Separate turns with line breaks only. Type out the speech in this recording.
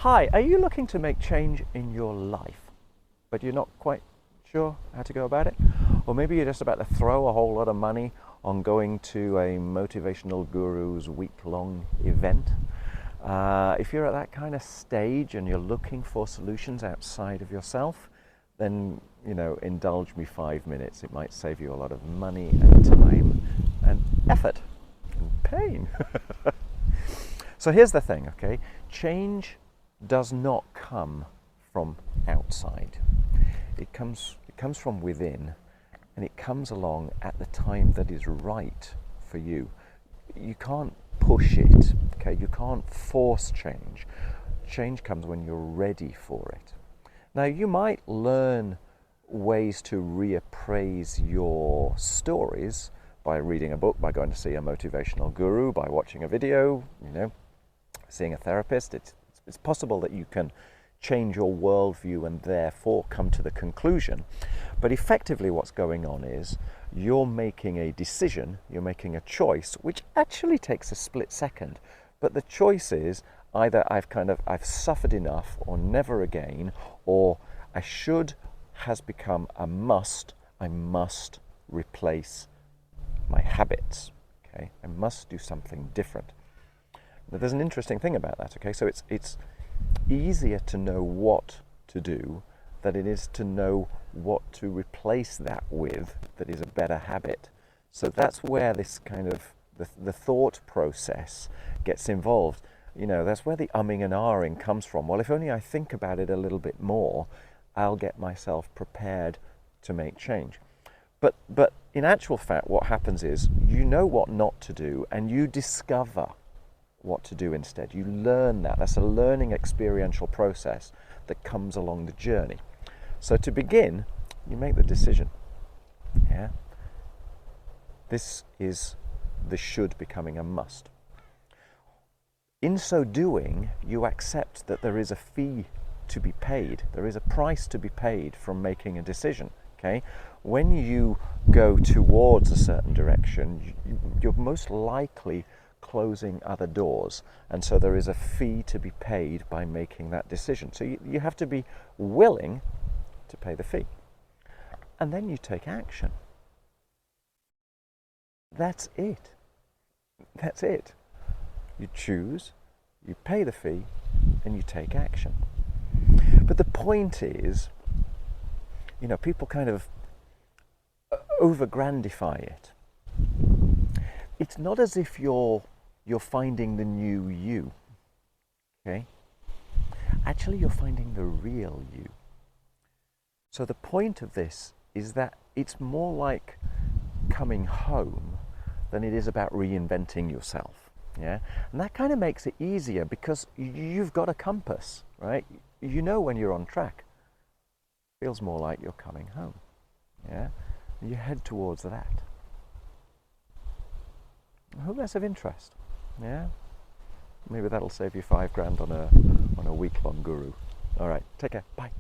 Hi, are you looking to make change in your life, but you're not quite sure how to go about it? Or maybe you're just about to throw a whole lot of money on going to a motivational guru's week-long event. If you're at that kind of stage and you're looking for solutions outside of yourself, then, indulge me 5 minutes. It might save you a lot of money and time and effort and pain. So here's the thing, okay? Change does not come from outside. It comes from within, and it comes along at the time that is right for you. You can't push it, okay? You can't force change. Change comes when you're ready for it. Now, you might learn ways to reappraise your stories by reading a book, by going to see a motivational guru, by watching a video, seeing a therapist. It's possible that you can change your worldview and therefore come to the conclusion. But effectively what's going on is you're making a decision, you're making a choice, which actually takes a split second. But the choice is either I've suffered enough, or never again, or I should has become a must. I must replace my habits. Okay, I must do something different. But there's an interesting thing about that. Okay, so it's easier to know what to do than it is to know what to replace that with that is a better habit. So that's where this kind of the thought process gets involved. That's where the umming and ahhing comes from. Well, if only I think about it a little bit more, I'll get myself prepared to make change. But in actual fact, what happens is you know what not to do, and you discover what to do instead. You learn that. That's a learning experiential process that comes along the journey. So to begin, you make the decision. Yeah. This is the should becoming a must. In so doing, you accept that there is a fee to be paid. There is a price to be paid from making a decision. Okay? When you go towards a certain direction, you're most likely closing other doors, and so there is a fee to be paid by making that decision. So you have to be willing to pay the fee, and then you take action. That's it. You choose, you pay the fee, and you take action. But the point is, people kind of over-grandify it. It's not as if you're finding the new you, okay? Actually, you're finding the real you. So the point of this is that it's more like coming home than it is about reinventing yourself, yeah? And that kind of makes it easier because you've got a compass, right? You know when you're on track. It feels more like you're coming home, yeah? And you head towards that. I hope that's of interest. Yeah? Maybe that'll save you $5,000 on a week-long guru. All right, take care. Bye.